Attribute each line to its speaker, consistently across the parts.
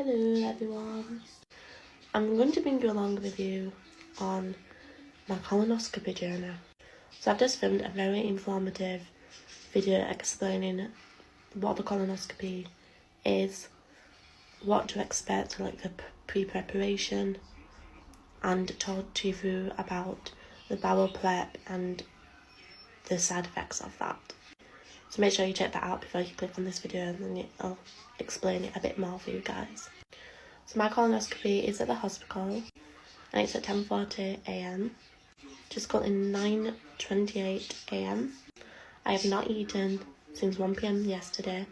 Speaker 1: Hello everyone, I'm going to bring you along with you on my colonoscopy journey. So I've just filmed a very informative video explaining what the colonoscopy is, what to expect, like the pre-preparation, and talk you through about the bowel prep and the side effects of that. So make sure you check that out before you click on this video, and then I'll explain it a bit more for you guys. So my colonoscopy is at the hospital and it's at 10:40 AM. Just got in 9:28 AM. I have not eaten since 1 PM yesterday,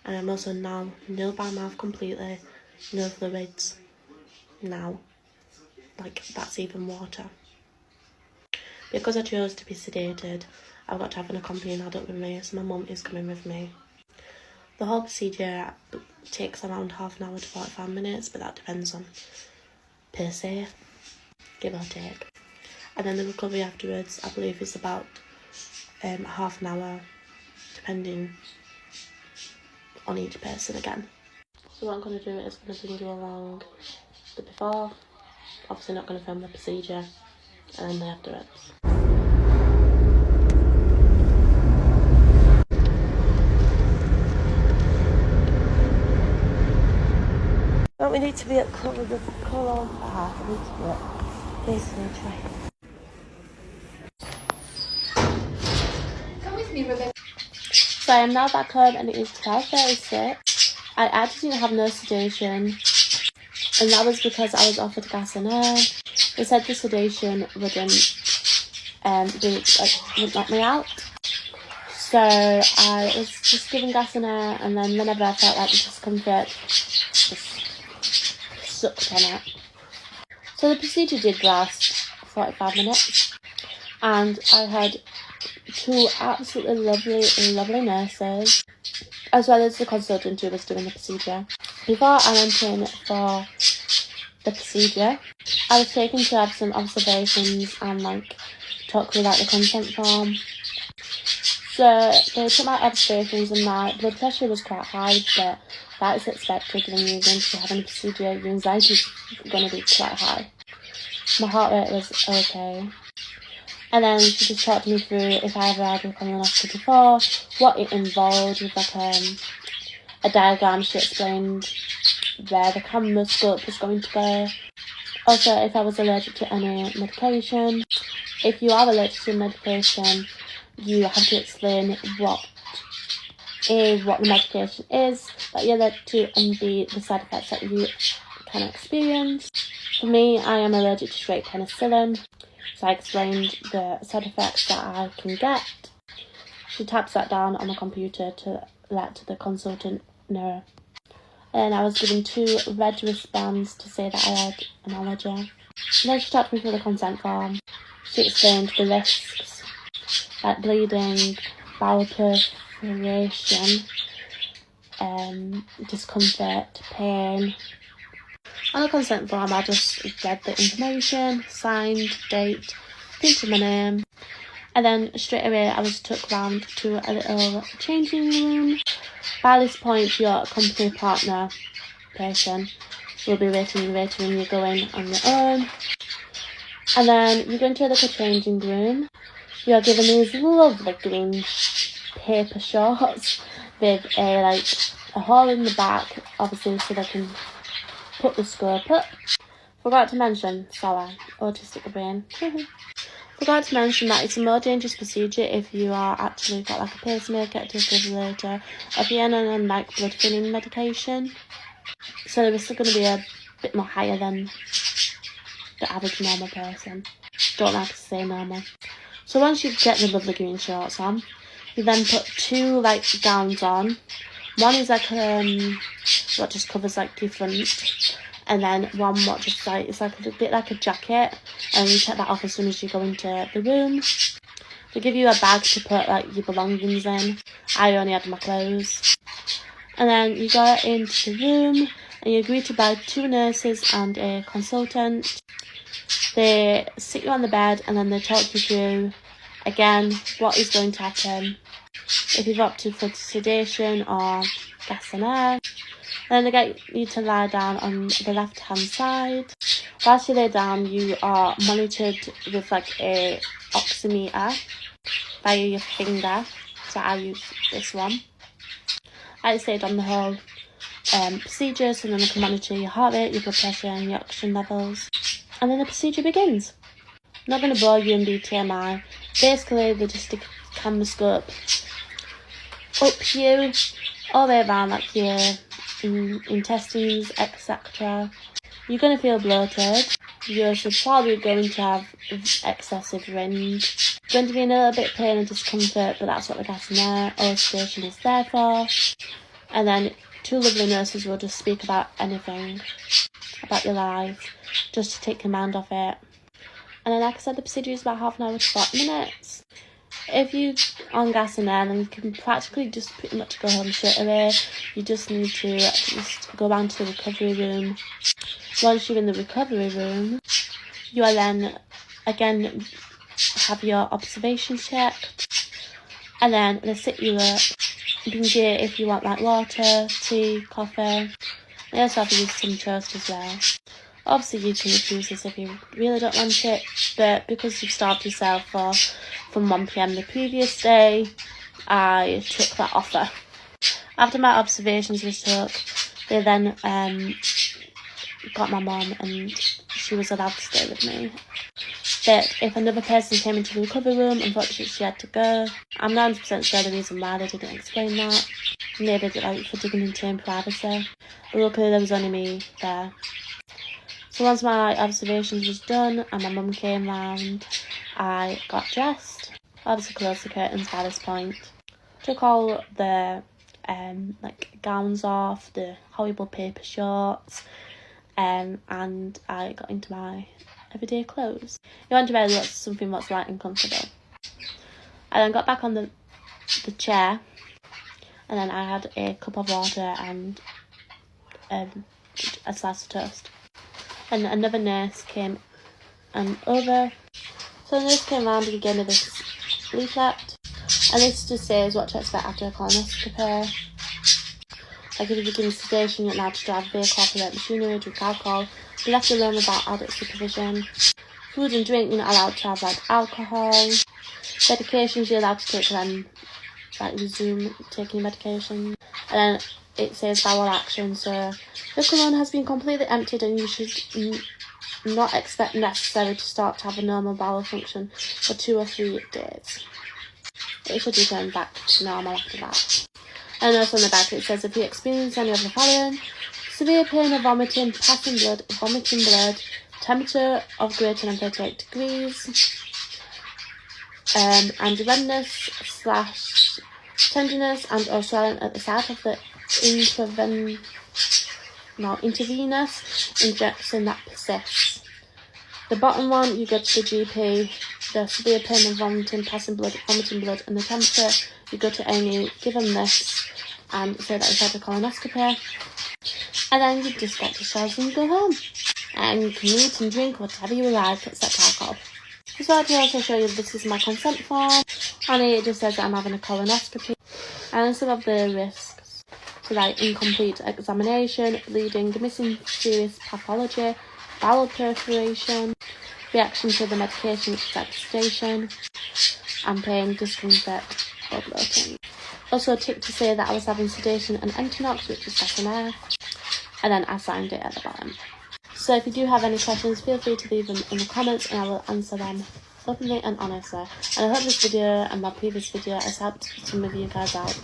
Speaker 1: and I'm also now nil by mouth completely, no fluids now. Like, that's even water. Because I chose to be sedated, I've got to have an accompanying adult with me, so my mum is coming with me. The whole procedure takes around half an hour to 45 minutes, but that depends on per se, give or take. And then the recovery afterwards, I believe, is about half an hour, depending on each person again. So what I'm going to do is going to bring you along the before, obviously not going to film the procedure, and then the afterwards. Don't we need to be at colour? I need to be at basically try.
Speaker 2: Come with me, Rebecca.
Speaker 1: So I am now back home and it is 12:36. I actually didn't have no sedation, and that was because I was offered gas and air. They said the sedation wouldn't knock me out. So I was just given gas and air, and then whenever I felt like the discomfort, just sucked on it. So the procedure did last 45 minutes, and I had two absolutely lovely nurses, as well as the consultant who was doing the procedure. Before I went in for the procedure, I was taken to have some observations and talk through the consent form. So they took my observations and my blood pressure was quite high, but that is expected when you're going to be having a procedure. Your anxiety is going to be quite high. My heart rate was okay. And then she just talked me through if I ever had a colonoscopy before, what it involved with a diagram. She explained where the camera scope was going to go. Also, if I was allergic to any medication. If you are allergic to medication, you have to explain what the medication is that you're allergic to, and the side effects that you can experience. For me, I am allergic to straight penicillin, so I explained the side effects that I can get. She taps that down on the computer to let the consultant know. And I was given 2 red wristbands to say that I had an allergy. And then she talked me through the consent form. She explained the risks, like bleeding, bowel perforation, discomfort, pain. On the consent form, I just read the information, signed, date, printed my name, and then straight away I was took round to a little changing room. By this point, your company partner person will be waiting in the waiting room. You're going on your own, and then you go into a little changing room. You are given these lovely green paper shorts with a hole in the back, obviously, so they can put the scope up. Forgot to mention, sorry, autistic brain. Forgot to mention that it's a more dangerous procedure if you are actually got a pacemaker, a defibrillator, or if you're on blood thinning medication. So the risks are going to be a bit more higher than the average normal person. Don't like to say normal. So once you get the lovely green shorts on, you then put 2 gowns on. One is what just covers your front, and then one what just it's a bit like a jacket, and you take that off as soon as you go into the room. They give you a bag to put your belongings in. I only had my clothes. And then you go into the room and you're greeted by 2 nurses and a consultant. They sit you on the bed and then they talk you through again what is going to happen, if you've opted for sedation or gas and air, Then they get you to lie down on the left hand side. Whilst you lay down, you are monitored with like a oximeter via your finger. So I use this one. I stayed on the whole procedure, so then I can monitor your heart rate, your blood pressure and your oxygen levels. And then the procedure begins. I'm not going to bore you and do TMI. Basically, they just stick a camera scope up you, all the way around like your intestines, etc. You're going to feel bloated. You're probably going to have excessive range. You're going to be in a little bit of pain and discomfort, but that's what the gas and air or sedation is there for. And then 2 lovely nurses will just speak about anything, about your life, just to take your mind off it. And then, like I said, the procedure is about half an hour to 40 minutes. If you're on gas and air, then you can practically just pretty much go home straight away. You just need to just go down to the recovery room. Once you're in the recovery room, you are then, again, have your observations checked. And then they sit you up. You can get if you want like water, tea, coffee. They also have to use some toast as well. Obviously you can refuse this if you really don't want it, but because you've starved yourself from 1 PM the previous day, I took that offer. After my observations was took, they then got my mum and she was allowed to stay with me. But if another person came into the recovery room, unfortunately she had to go. I'm 90% sure the reason why they didn't explain that. Maybe like for dignity and privacy. But luckily there was only me there. So once my observations was done and my mum came round, I got dressed. Obviously closed the curtains by this point. Took all the like gowns off, the horrible paper shorts, and I got into my everyday clothes. You want to wear something that's light and comfortable. I then got back on the chair, and then I had a cup of water and a slice of toast. And another nurse came over. So the nurse came round and gave me this leaflet. And this just says what to expect after a colonoscopy. Like if you're given sedation, you're not allowed to drive a vehicle, operate machinery, drink alcohol. Be left alone without adult supervision. Food and drink, you're not allowed to have like alcohol. Medications, you're allowed to take them, like resume taking medication. And then it says bowel action, so the colon has been completely emptied and you should not expect necessary to start to have a normal bowel function for 2 or 3 days. It should return back to normal after that. And also on the back it says if you experience any of the following: severe pain or vomiting, passing blood, vomiting blood, temperature of greater than 38 degrees, and redness / tenderness and or swelling at the site of the intravenous injection that persists. The bottom one, you go to the GP. The severe pain and vomiting, passing blood, vomiting blood, and the temperature, you go to A&E, give them this, and say that you've had a colonoscopy. And then you just get discharged and you go home. And you can eat and drink whatever you like except alcohol. As well, to also show you this is my consent form. On it just says that I'm having a colonoscopy. And some of the risks. So like incomplete examination, bleeding, missing serious pathology, bowel perforation, reaction to the medication which is like sedation, and pain, discomfort, or bloating. Also a tick to say that I was having sedation and Entonox, which is gas and air, and then I signed it at the bottom. So if you do have any questions, feel free to leave them in the comments and I will answer them openly and honestly. And I hope this video and my previous video has helped some of you guys out.